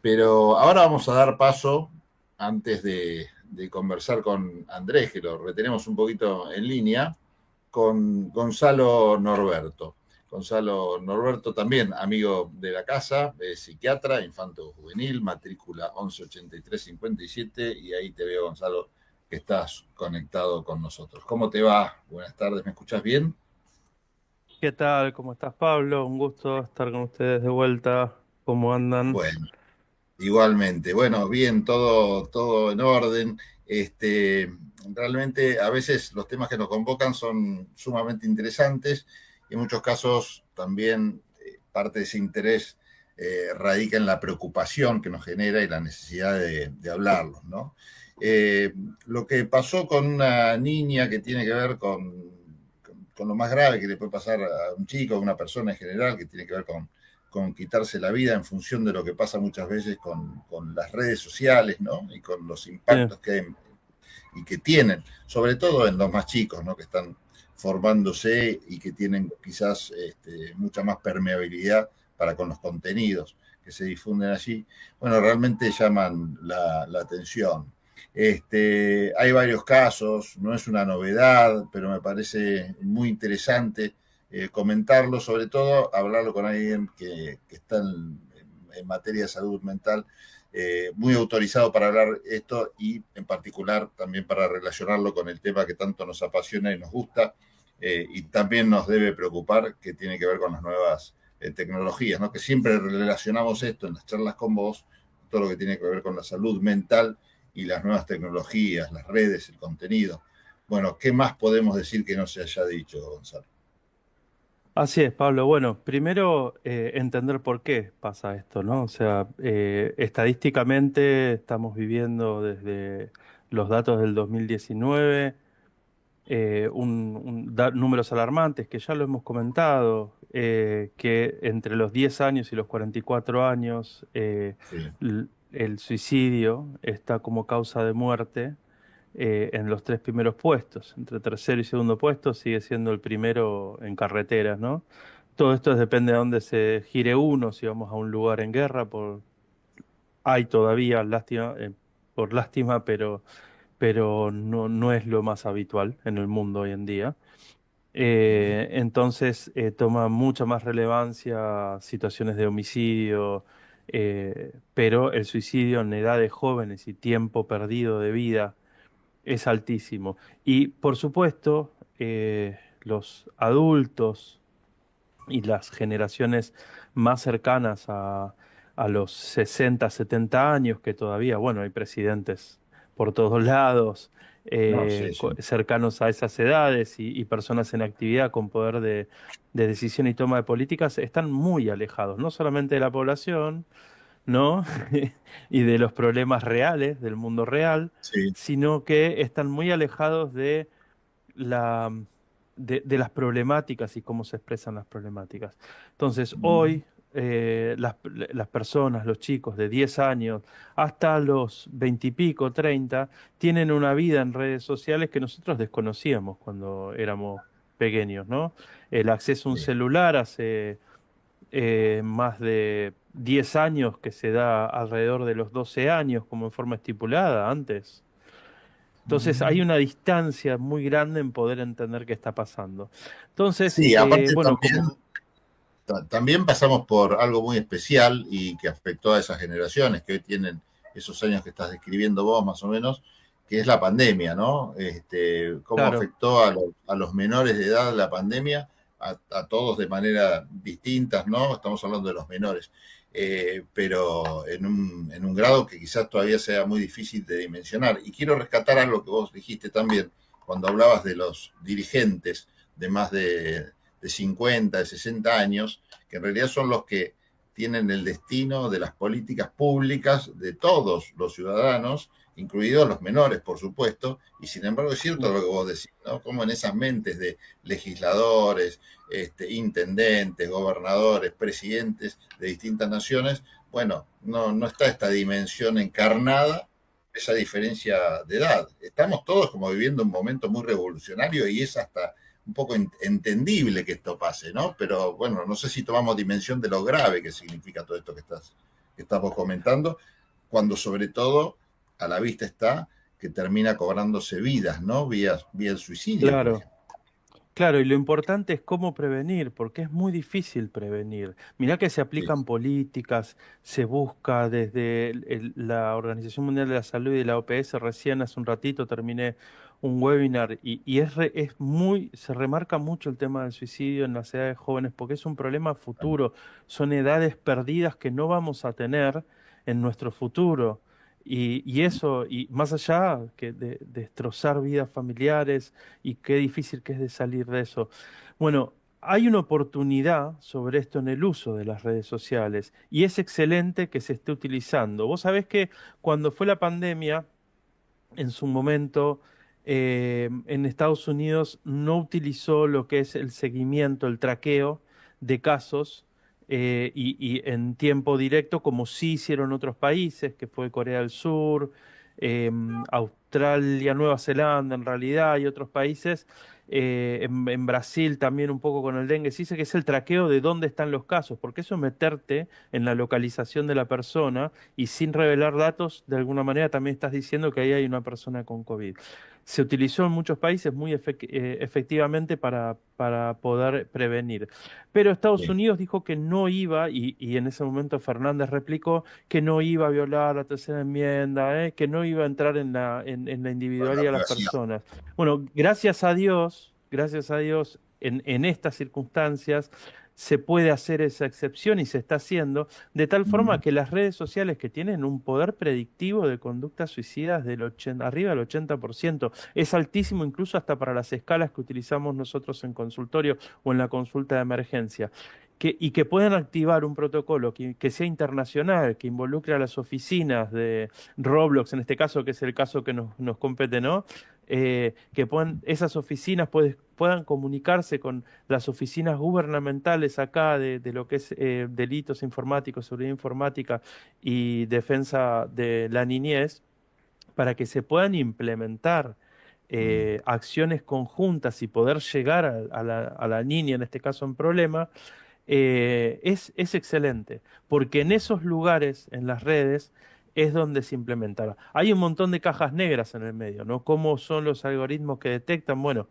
Pero ahora vamos a dar paso, antes de conversar con Andrés, que lo retenemos un poquito en línea, con Gonzalo Norberto. Gonzalo Norberto, también amigo de la casa, psiquiatra, infanto juvenil, matrícula 118357, y ahí te veo, Gonzalo, que estás conectado con nosotros. ¿Cómo te va? Buenas tardes, ¿me escuchás bien? ¿Qué tal? ¿Cómo estás, Pablo? Un gusto estar con ustedes de vuelta. ¿Cómo andan? Bueno, igualmente. Bueno, bien, todo en orden. Realmente a veces los temas que nos convocan son sumamente interesantes y en muchos casos también parte de ese interés radica en la preocupación que nos genera y la necesidad de hablarlos, ¿no? Eh, lo que pasó con una niña que tiene que ver con lo más grave que le puede pasar a un chico, a una persona en general, que tiene que ver con quitarse la vida en función de lo que pasa muchas veces con las redes sociales, ¿no? Y con los Sí. impactos que hay y que tienen, sobre todo en los más chicos, ¿no? Que están formándose y que tienen quizás mucha más permeabilidad para con los contenidos que se difunden allí, bueno, realmente llaman la atención. Hay varios casos, no es una novedad, pero me parece muy interesante comentarlo, sobre todo hablarlo con alguien que está en materia de salud mental, muy autorizado para hablar esto y en particular también para relacionarlo con el tema que tanto nos apasiona y nos gusta, y también nos debe preocupar, que tiene que ver con las nuevas tecnologías, ¿no? Que siempre relacionamos esto en las charlas con vos, todo lo que tiene que ver con la salud mental y las nuevas tecnologías, las redes, el contenido. Bueno, ¿qué más podemos decir que no se haya dicho, Gonzalo? Así es, Pablo. Bueno, primero entender por qué pasa esto, ¿no? O sea, estadísticamente estamos viviendo desde los datos del 2019 números alarmantes que ya lo hemos comentado, que entre los 10 años y los 44 años Sí. el suicidio está como causa de muerte en los tres primeros puestos. Entre tercero y segundo puesto sigue siendo el primero en carreteras, ¿no? Todo esto depende de dónde se gire uno, si vamos a un lugar en guerra, hay todavía lástima, por lástima, pero no es lo más habitual en el mundo hoy en día. Entonces toma mucha más relevancia situaciones de homicidio, pero el suicidio en edades jóvenes y tiempo perdido de vida es altísimo. Y por supuesto, los adultos y las generaciones más cercanas a los 60 70 años, que todavía, bueno, hay presidentes por todos lados, No, sí, sí. cercanos a esas edades y personas en actividad con poder de decisión y toma de políticas, están muy alejados, no solamente de la población, ¿no? y de los problemas reales, del mundo real, Sí. sino que están muy alejados de la, de las problemáticas y cómo se expresan las problemáticas. Entonces, hoy las personas, los chicos de 10 años hasta los 20 y pico, 30, tienen una vida en redes sociales que nosotros desconocíamos cuando éramos pequeños, ¿no? El acceso a un Sí. celular hace más de 10 años que se da alrededor de los 12 años como en forma estipulada antes. Entonces hay una distancia muy grande en poder entender qué está pasando. Entonces, Sí, aparte bueno, también como... también pasamos por algo muy especial y que afectó a esas generaciones que hoy tienen esos años que estás describiendo vos, más o menos, que es la pandemia, ¿no? Cómo Claro, afectó a los menores de edad la pandemia, a todos de manera distinta, ¿no? Estamos hablando de los menores, pero en un grado que quizás todavía sea muy difícil de dimensionar. Y quiero rescatar algo que vos dijiste también cuando hablabas de los dirigentes de más de 50, de 60 años, que en realidad son los que tienen el destino de las políticas públicas de todos los ciudadanos, incluidos los menores, por supuesto, y sin embargo es cierto sí. lo que vos decís, ¿no? Como en esas mentes de legisladores, intendentes, gobernadores, presidentes de distintas naciones, bueno, no está esta dimensión encarnada, esa diferencia de edad. Estamos todos como viviendo un momento muy revolucionario y es hasta un poco entendible que esto pase, ¿no? Pero bueno, no sé si tomamos dimensión de lo grave que significa todo esto que estás que estamos comentando, cuando sobre todo a la vista está que termina cobrándose vidas, ¿no? Vía el suicidio, por Claro. ejemplo. Claro, y lo importante es cómo prevenir, porque es muy difícil prevenir. Mirá que se Sí, aplican políticas, se busca desde la Organización Mundial de la Salud y la OPS, recién hace un ratito terminé un webinar y es muy, se remarca mucho el tema del suicidio en las edades jóvenes, porque es un problema futuro, son edades perdidas que no vamos a tener en nuestro futuro. Y eso, y más allá que de destrozar vidas familiares, y qué difícil que es de salir de eso. Bueno, hay una oportunidad sobre esto en el uso de las redes sociales y es excelente que se esté utilizando. Vos sabés que cuando fue la pandemia, en su momento, en Estados Unidos no utilizó lo que es el seguimiento, el traqueo de casos y en tiempo directo, como sí hicieron otros países, que fue Corea del Sur, Australia, Nueva Zelanda, en realidad, y otros países. En Brasil también un poco con el dengue, se dice que es el traqueo de dónde están los casos, porque eso es meterte en la localización de la persona y sin revelar datos, de alguna manera también estás diciendo que ahí hay una persona con COVID. Se utilizó en muchos países muy efectivamente para poder prevenir. Pero Estados sí, Unidos dijo que no iba, y en ese momento Fernández replicó que no iba a violar la tercera enmienda, que no iba a entrar en la con la individualidad de las privacidad. personas. Bueno, gracias a Dios, en estas circunstancias se puede hacer esa excepción y se está haciendo, de tal forma Ujú. que las redes sociales que tienen un poder predictivo de conductas suicidas arriba del 80%, es altísimo incluso hasta para las escalas que utilizamos nosotros en consultorio o en la consulta de emergencia. Y que puedan activar un protocolo que sea internacional, que involucre a las oficinas de Roblox, en este caso, que es el caso que nos compete, ¿no? Que esas oficinas puedan comunicarse con las oficinas gubernamentales acá de lo que es delitos informáticos, seguridad informática y defensa de la niñez, para que se puedan implementar Mm, acciones conjuntas y poder llegar a la niña, en este caso en problema, es excelente, porque en esos lugares, en las redes, es donde se implementará. Hay un montón de cajas negras en el medio, ¿no? ¿Cómo son los algoritmos que detectan? Bueno,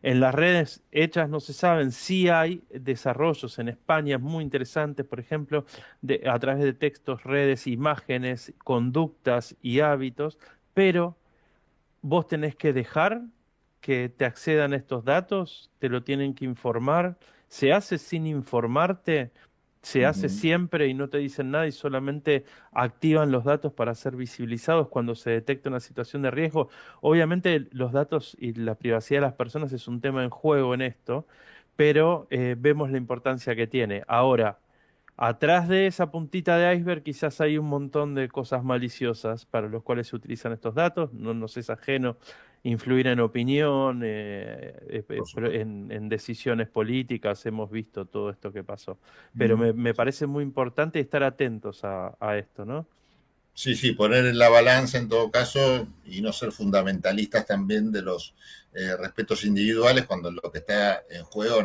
en las redes hechas no se saben, sí hay desarrollos en España muy interesantes, por ejemplo, a través de textos, redes, imágenes, conductas y hábitos, pero vos tenés que dejar que te accedan estos datos, te lo tienen que informar. Se hace sin informarte, se hace ujú. siempre y no te dicen nada y solamente activan los datos para ser visibilizados cuando se detecta una situación de riesgo. Obviamente los datos y la privacidad de las personas es un tema en juego en esto, pero vemos la importancia que tiene. Ahora, atrás de esa puntita de iceberg quizás hay un montón de cosas maliciosas para los cuales se utilizan estos datos. No nos es ajeno influir en opinión, Por supuesto. en decisiones políticas. Hemos visto todo esto que pasó. Pero Mm. me parece muy importante estar atentos a esto, ¿no? Sí, sí, poner en la balanza en todo caso y no ser fundamentalistas también de los respetos individuales cuando lo que está en juego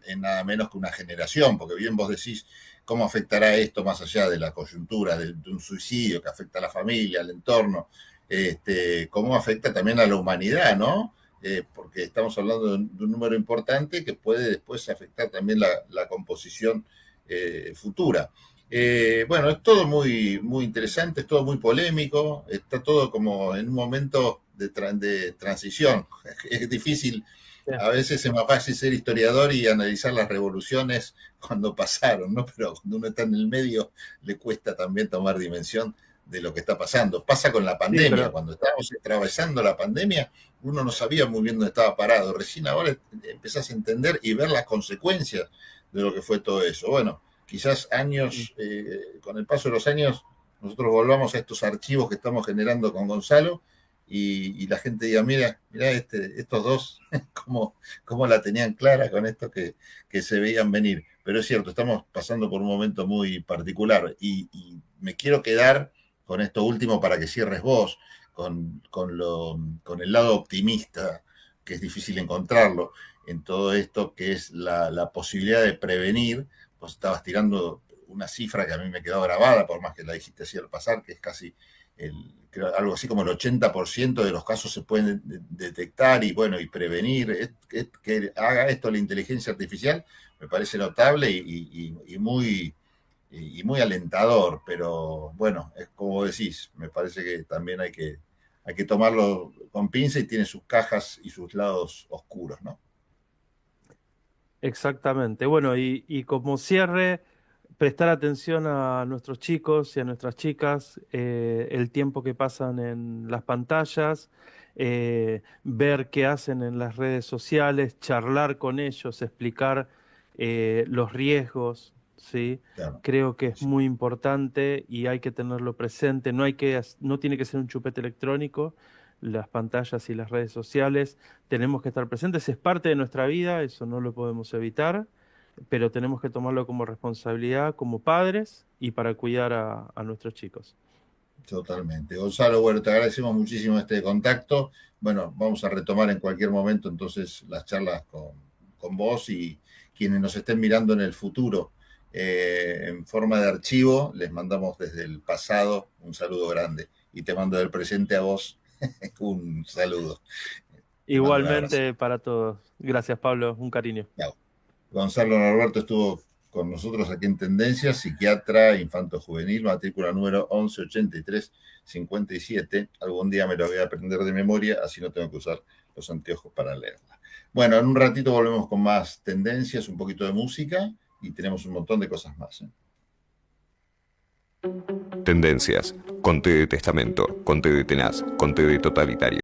es nada menos que una generación, porque bien vos decís cómo afectará esto más allá de la coyuntura de un suicidio que afecta a la familia, al entorno, cómo afecta también a la humanidad, ¿no? Porque estamos hablando de un número importante que puede después afectar también la composición futura. Bueno, es todo muy interesante, es todo muy polémico, está todo como en un momento de transición. Es difícil, Sí. a veces es más fácil ser historiador y analizar las revoluciones cuando pasaron, ¿no? Pero cuando uno está en el medio le cuesta también tomar dimensión de lo que está pasando. Pasa con la Sí, pandemia, pero cuando estábamos atravesando la pandemia, uno no sabía muy bien dónde estaba parado. Recién ahora empezás a entender y ver las consecuencias de lo que fue todo eso. Bueno, quizás mm, años, con el paso de los años, nosotros volvamos a estos archivos que estamos generando con Gonzalo y la gente diga, mira estos dos, cómo la tenían clara con esto que se veían venir. Pero es cierto, estamos pasando por un momento muy particular y me quiero quedar con esto último para que cierres vos, con el lado optimista, que es difícil encontrarlo en todo esto, que es la posibilidad de prevenir. Vos estabas tirando una cifra que a mí me quedó grabada, por más que la dijiste así al pasar, que es casi creo, algo así como el 80% de los casos se pueden detectar y bueno, y prevenir. Que haga esto la inteligencia artificial me parece notable y muy alentador, pero bueno, es como decís, me parece que también hay que tomarlo con pinza y tiene sus cajas y sus lados oscuros, ¿no? Exactamente. Bueno, y como cierre, prestar atención a nuestros chicos y a nuestras chicas, el tiempo que pasan en las pantallas, ver qué hacen en las redes sociales, charlar con ellos, explicar los riesgos, ¿sí? Claro. Creo que es muy importante y hay que tenerlo presente. No tiene que ser un chupete electrónico, las pantallas y las redes sociales. Tenemos que estar presentes, es parte de nuestra vida, eso no lo podemos evitar, pero tenemos que tomarlo como responsabilidad como padres y para cuidar a nuestros chicos. Totalmente. Gonzalo, bueno, te agradecemos muchísimo este contacto. Bueno, vamos a retomar en cualquier momento entonces las charlas con vos y quienes nos estén mirando en el futuro en forma de archivo, les mandamos desde el pasado un saludo grande y te mando del presente a vos un saludo. Te mando un abrazo. Igualmente para todos. Gracias, Pablo. Un cariño. Chao. Gonzalo Norberto estuvo con nosotros aquí en Tendencias, psiquiatra infanto-juvenil, matrícula número 118357. Algún día me lo voy a aprender de memoria, así no tengo que usar los anteojos para leerla. Bueno, en un ratito volvemos con más tendencias, un poquito de música y tenemos un montón de cosas más. Tendencias, con T de testamento, con T de tenaz, con T de totalitario.